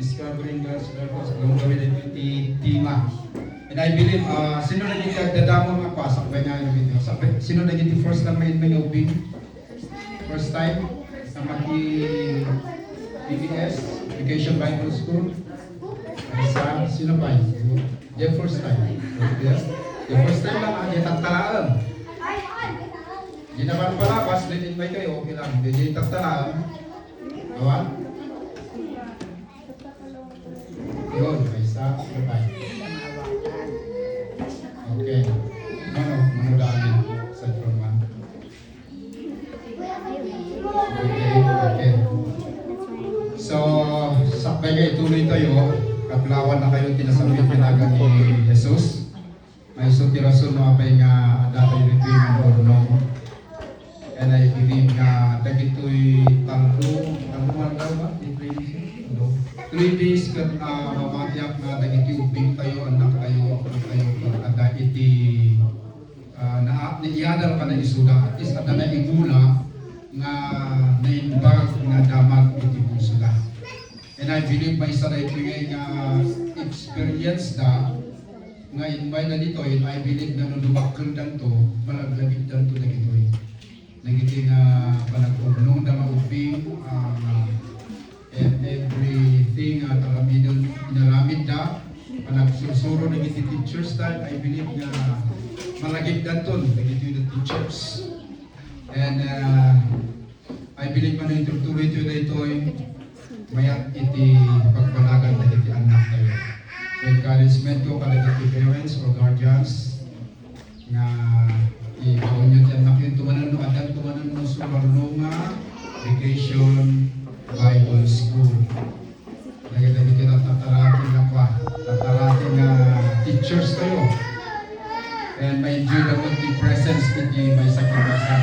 discovering God's purpose. Ang gawin ng tima. And I believe, sino na yung dadamo mga pasok ba niya yung video? Sino na yung first time may ubing? First time? Sa BBS, Vacation Bible School. Sino pa yun? Yung first time. Yung first time lang, yung tagtalaan. Hindi naman pala, pas din-invite kayo, okay lang. Hindi yung tagtalaan. Gawa? Yun, may isa. Sino pa yun? Okay. Mano dami sa from one. Okay. So, sakbay kayo, ituloy tayo. Katlawan na kayo tinasabi pinaga ni Jesus. May sutirasun mga pa nga data yung rituin ng Bornong. And I believe nga dagito'y taluman daw ba? 3 days kat mamatiyak na dagito'y ubing tayo, anak tayo, ada iti naiyadal ka na isuda. At least ada na igula nga naimbag nga damag iti pusula. And I believe may isa na ito nga experience na nga invite na dito, and I believe na nung lumakal dan to, malaglagit dan to na gito'y. Nagiti nga panagpugnong na mauping and everything at inaramid na panagsusuro ng iti teachers time. I believe nga malagit dan to, nagiti yung teachers. And I believe man yung tuloy ito na ito mayat iti pagpalagan na iti anak tayo. So encouragement ko kada iti parents or guardians nga i-baon nyo tiyan anak yun tumanan no adan tumanan no Subarnonga Vacation Bible School. Lagi-lagi kita tatarating na pa, tatarating teachers kayo. And may enjoy na the presence iti may sacrifice na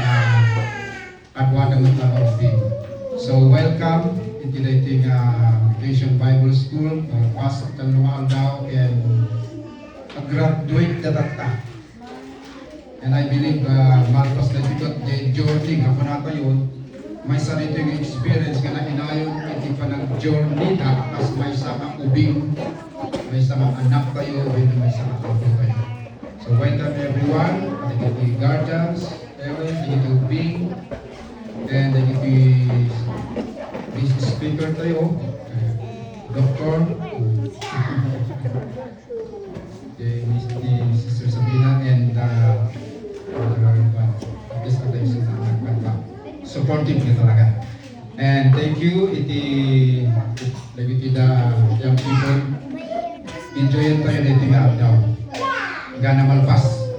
kadwa na matalaw. So welcome iti dating Vacation Bible School. Pasok ng lumaang daw and graduate na tata. And I believe Marcos na dito the journey nga pa nato yun may sarito yung experience nga na inayon iti pa nag-journey na as may sama ubing may sama anak tayo may sama kapo tayo. So welcome everyone, iti guardians, parents, iti ubing, and iti business speaker tayo, Doctor, Sister Sabina, and supportive ka talaga. And thank you, lagi kita young people, enjoyin tayo na ito nga daw. Gana malpas.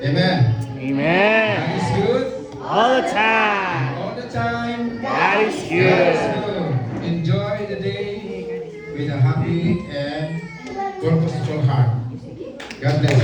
Amen? Amen. God is good. All the time. All the time. God is God good. is good. Enjoy the day with a happy and purposeful heart. God bless you.